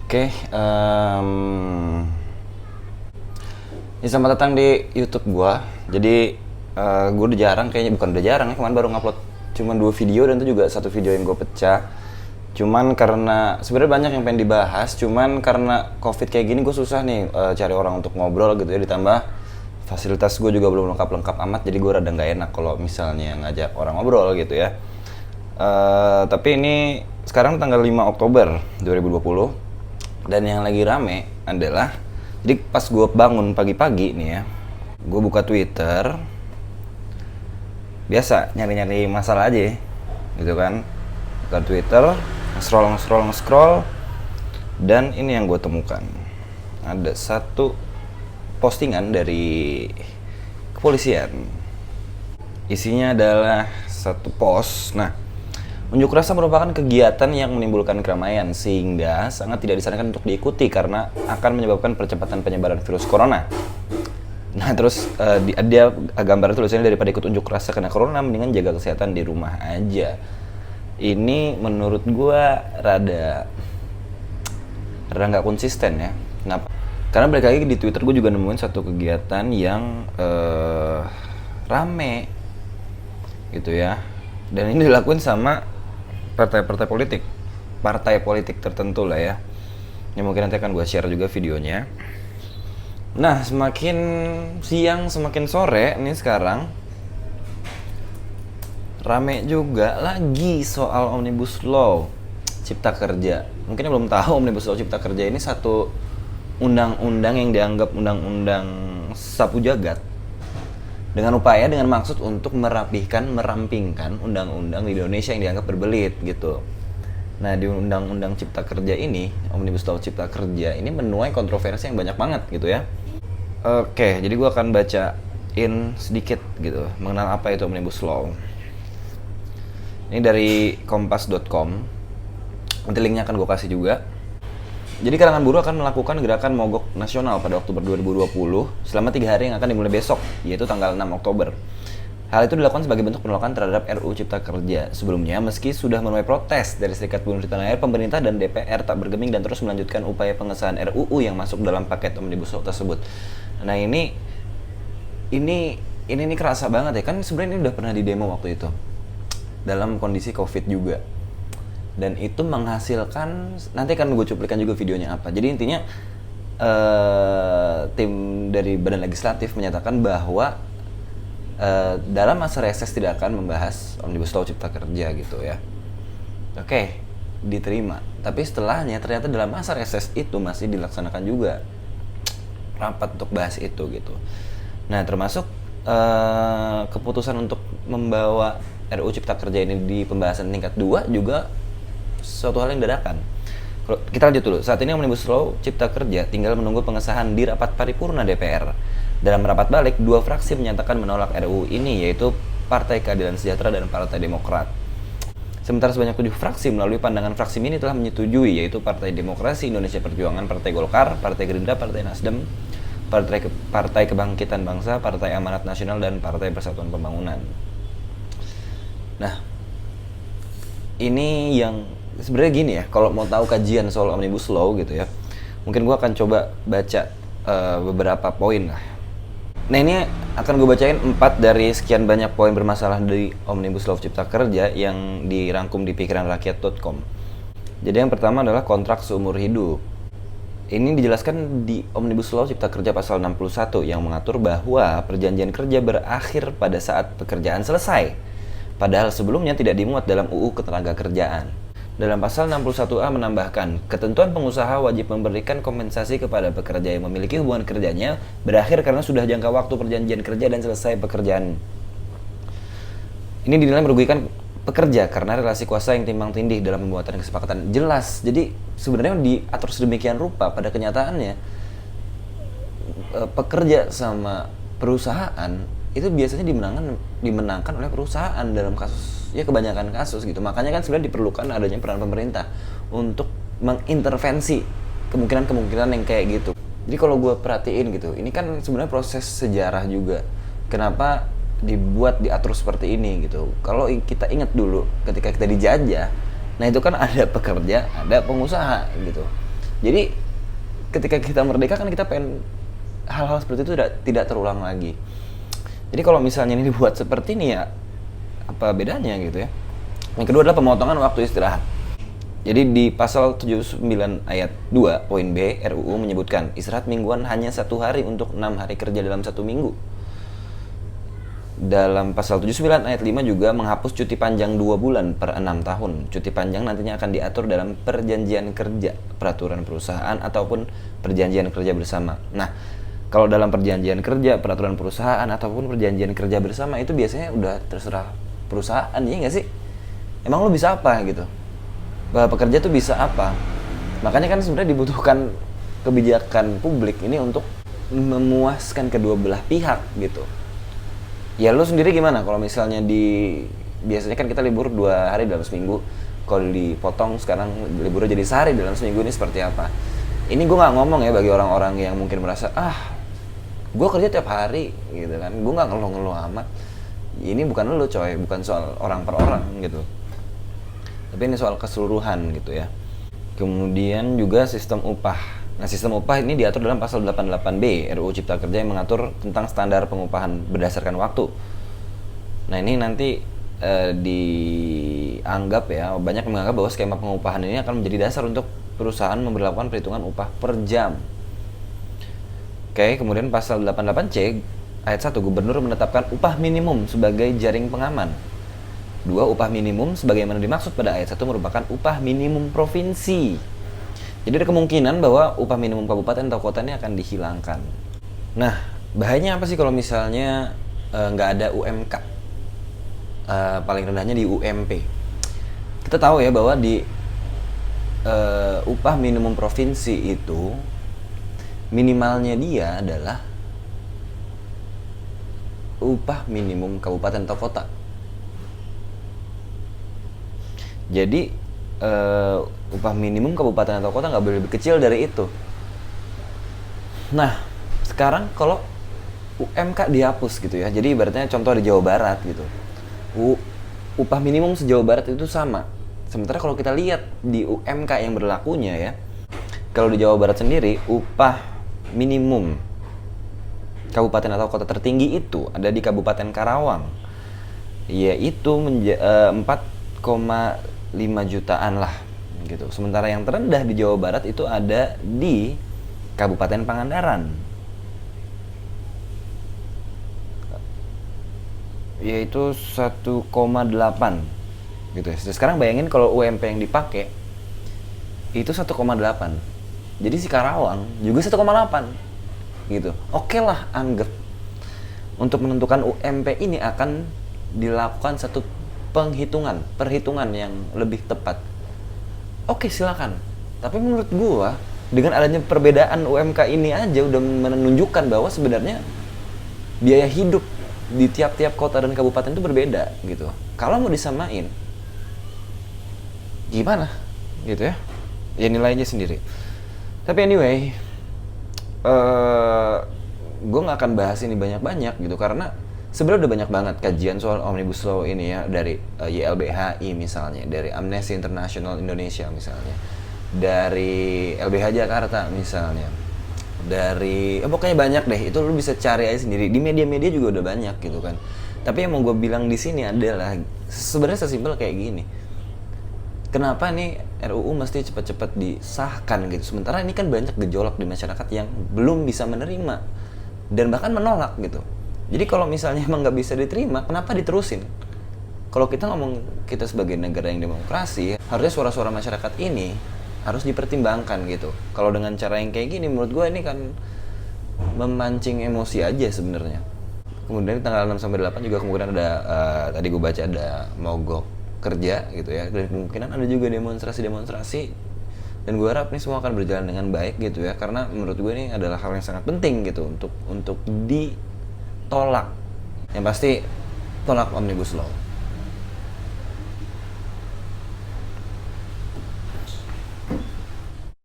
Oke, ya selamat datang di YouTube gua. Jadi gua udah jarang, kayaknya bukan udah jarang ya, kemarin baru ngupload cuma 2 video dan itu juga satu video yang gua pecah. Cuman karena sebenarnya banyak yang pengen dibahas, cuman karena COVID kayak gini gua susah nih cari orang untuk ngobrol gitu ya, ditambah fasilitas gua juga belum lengkap-lengkap amat, jadi gua rada nggak enak kalau misalnya ngajak orang ngobrol gitu ya. Tapi ini sekarang tanggal 5 Oktober 2020 dan yang lagi rame adalah, jadi pas gue bangun pagi-pagi nih ya, gue buka Twitter, biasa nyari-nyari masalah aja gitu kan, buka Twitter, scroll, dan ini yang gue temukan, ada satu postingan dari kepolisian, isinya adalah satu post. Nah, unjuk rasa merupakan kegiatan yang menimbulkan keramaian sehingga sangat tidak disarankan untuk diikuti karena akan menyebabkan percepatan penyebaran virus corona. Nah, terus dia gambar tulisannya, daripada ikut unjuk rasa karena corona mendingan jaga kesehatan di rumah aja. Ini menurut gua rada nggak konsisten ya. Kenapa? Karena balik lagi di Twitter gue juga nemuin satu kegiatan yang rame gitu ya. Dan ini dilakuin sama partai politik tertentu lah ya. Yang mungkin nanti akan gue share juga videonya. Nah, semakin siang semakin sore nih sekarang rame juga lagi soal Omnibus Law Cipta Kerja. Mungkin yang belum tahu, Omnibus Law Cipta Kerja ini satu undang-undang yang dianggap undang-undang sapu jagat, dengan maksud untuk merampingkan undang-undang di Indonesia yang dianggap berbelit gitu. Nah, di undang-undang Cipta Kerja ini, Omnibus Law Cipta Kerja ini menuai kontroversi yang banyak banget gitu ya. Oke, jadi gue akan bacain sedikit gitu mengenal apa itu Omnibus Law. Ini dari kompas.com. Nanti linknya akan gue kasih juga. Jadi kalangan buruh akan melakukan gerakan mogok nasional pada Oktober 2020 selama 3 hari yang akan dimulai besok, yaitu tanggal 6 Oktober. Hal itu dilakukan sebagai bentuk penolakan terhadap RUU Cipta Kerja. Sebelumnya, meski sudah menuai protes dari Serikat Buruh di tanah air, pemerintah dan DPR tak bergeming dan terus melanjutkan upaya pengesahan RUU yang masuk dalam paket Omnibus Law tersebut. Nah, ini kerasa banget ya, kan sebenarnya ini udah pernah di demo waktu itu dalam kondisi COVID juga. Dan itu menghasilkan, nanti akan gue cuplikan juga videonya apa. Jadi intinya tim dari Badan Legislatif menyatakan bahwa dalam masa reses tidak akan membahas Omnibus Law Cipta Kerja gitu ya. Oke, diterima. Tapi setelahnya ternyata dalam masa reses itu masih dilaksanakan juga rapat untuk bahas itu gitu. Nah, termasuk keputusan untuk membawa RUU Cipta Kerja ini di pembahasan tingkat 2 juga suatu hal yang dadakan. Kita lanjut dulu. Saat ini Omnibus Law Cipta Kerja tinggal menunggu pengesahan di rapat paripurna DPR. Dalam rapat balik, 2 fraksi menyatakan menolak RUU ini, yaitu Partai Keadilan Sejahtera dan Partai Demokrat. Sementara sebanyak 7 fraksi melalui pandangan fraksi mini telah menyetujui, yaitu Partai Demokrasi Indonesia Perjuangan, Partai Golkar, Partai Gerindra, Partai Nasdem, Partai Kebangkitan Bangsa, Partai Amanat Nasional, dan Partai Persatuan Pembangunan. Nah, ini yang sebenarnya gini ya, kalau mau tahu kajian soal Omnibus Law gitu ya, mungkin gue akan coba baca beberapa poin lah. Nah, ini akan gue bacain 4 dari sekian banyak poin bermasalah dari Omnibus Law Cipta Kerja yang dirangkum di pikiranrakyat.com. Jadi yang pertama adalah kontrak seumur hidup. Ini dijelaskan di Omnibus Law Cipta Kerja pasal 61 yang mengatur bahwa perjanjian kerja berakhir pada saat pekerjaan selesai. Padahal sebelumnya tidak dimuat dalam UU Ketenagakerjaan. Dalam pasal 61A menambahkan, ketentuan pengusaha wajib memberikan kompensasi kepada pekerja yang memiliki hubungan kerjanya berakhir karena sudah jangka waktu perjanjian kerja dan selesai pekerjaan. Ini dinilai merugikan pekerja karena relasi kuasa yang timbang tindih dalam pembuatan kesepakatan. Jelas, jadi sebenarnya diatur sedemikian rupa, pada kenyataannya pekerja sama perusahaan itu biasanya dimenangkan oleh perusahaan dalam kasus, ya kebanyakan kasus gitu. Makanya kan sebenarnya diperlukan adanya peran pemerintah untuk mengintervensi kemungkinan-kemungkinan yang kayak gitu. Jadi kalau gue perhatiin gitu, ini kan sebenarnya proses sejarah juga. Kenapa diatur seperti ini gitu. Kalau kita ingat dulu ketika kita dijajah, nah itu kan ada pekerja, ada pengusaha gitu. Jadi ketika kita merdeka kan kita pengen hal-hal seperti itu tidak terulang lagi. Jadi kalau misalnya ini dibuat seperti ini ya apa bedanya gitu ya. Yang kedua adalah pemotongan waktu istirahat. Jadi di pasal 79 ayat 2 poin B RUU menyebutkan istirahat mingguan hanya 1 hari untuk 6 hari kerja dalam 1 minggu. Dalam pasal 79 ayat 5 juga menghapus cuti panjang 2 bulan per 6 tahun. Cuti panjang nantinya akan diatur dalam perjanjian kerja, peraturan perusahaan ataupun perjanjian kerja bersama. Nah, kalau dalam perjanjian kerja, peraturan perusahaan ataupun perjanjian kerja bersama itu biasanya udah terserah perusahaan, ya nggak sih? Emang lo bisa apa gitu? Pekerja tuh bisa apa? Makanya kan sebenarnya dibutuhkan kebijakan publik ini untuk memuaskan kedua belah pihak gitu. Ya lu sendiri gimana kalau misalnya biasanya kan kita libur 2 hari dalam seminggu, kalau dipotong sekarang liburnya jadi sehari dalam seminggu, ini seperti apa? Ini gue nggak ngomong ya bagi orang-orang yang mungkin merasa gue kerja tiap hari gitu kan, gue nggak ngeluh-ngeluh amat. Ini bukan lu coy, bukan soal orang per orang gitu, tapi ini soal keseluruhan gitu ya. Kemudian juga sistem upah. Nah, sistem upah ini diatur dalam pasal 88B RUU Cipta Kerja yang mengatur tentang standar pengupahan berdasarkan waktu. Nah, ini nanti dianggap ya, banyak yang menganggap bahwa skema pengupahan ini akan menjadi dasar untuk perusahaan memberlakukan perhitungan upah per jam. Oke, kemudian pasal 88C ayat 1 Gubernur menetapkan upah minimum sebagai jaring pengaman. 2. Upah minimum sebagaimana dimaksud pada ayat 1 merupakan upah minimum provinsi. Jadi ada kemungkinan bahwa upah minimum kabupaten atau kota ini akan dihilangkan. Nah, bahayanya apa sih kalau misalnya nggak ada UMK? Paling rendahnya di UMP. Kita tahu ya bahwa di upah minimum provinsi itu minimalnya dia adalah upah minimum kabupaten atau kota. Jadi upah minimum kabupaten atau kota nggak boleh lebih kecil dari itu. Nah, sekarang kalau UMK dihapus gitu ya, jadi ibaratnya contoh di Jawa Barat gitu, upah minimum se-Jawa Barat itu sama. Sementara kalau kita lihat di UMK yang berlakunya ya, kalau di Jawa Barat sendiri upah minimum kabupaten atau kota tertinggi itu ada di Kabupaten Karawang, yaitu 4,5 jutaan lah gitu. Sementara yang terendah di Jawa Barat itu ada di Kabupaten Pangandaran, yaitu 1,8 gitu ya. Sekarang bayangin kalau UMP yang dipakai itu 1,8. Jadi si Karawang juga 1,8 gitu. Oke lah, anggap untuk menentukan UMP ini akan dilakukan satu perhitungan yang lebih tepat. Oke, silakan. Tapi menurut gua dengan adanya perbedaan UMK ini aja udah menunjukkan bahwa sebenarnya biaya hidup di tiap-tiap kota dan kabupaten itu berbeda gitu. Kalau mau disamain gimana gitu ya? Ya nilainya sendiri. Tapi anyway, gue nggak akan bahas ini banyak-banyak gitu karena sebenarnya udah banyak banget kajian soal Omnibus Law ini ya, dari YLBHI misalnya, dari Amnesty International Indonesia misalnya, dari LBH Jakarta misalnya, dari pokoknya banyak deh. Itu lu bisa cari aja sendiri, di media-media juga udah banyak gitu kan. Tapi yang mau gue bilang di sini adalah sebenarnya sesimpel kayak gini. Kenapa nih RUU mesti cepat-cepat disahkan gitu, sementara ini kan banyak gejolak di masyarakat yang belum bisa menerima dan bahkan menolak gitu. Jadi kalau misalnya emang nggak bisa diterima, kenapa diterusin? Kalau kita ngomong kita sebagai negara yang demokrasi, harusnya suara-suara masyarakat ini harus dipertimbangkan gitu. Kalau dengan cara yang kayak gini, menurut gue ini kan memancing emosi aja sebenarnya. Kemudian tanggal 6 sampai 8 juga kemungkinan ada tadi gue baca ada mogok kerja gitu ya, dan kemungkinan ada juga demonstrasi-demonstrasi. Dan gue harap ini semua akan berjalan dengan baik gitu ya, karena menurut gue ini adalah hal yang sangat penting gitu untuk ditolak. Yang pasti tolak Omnibus Law.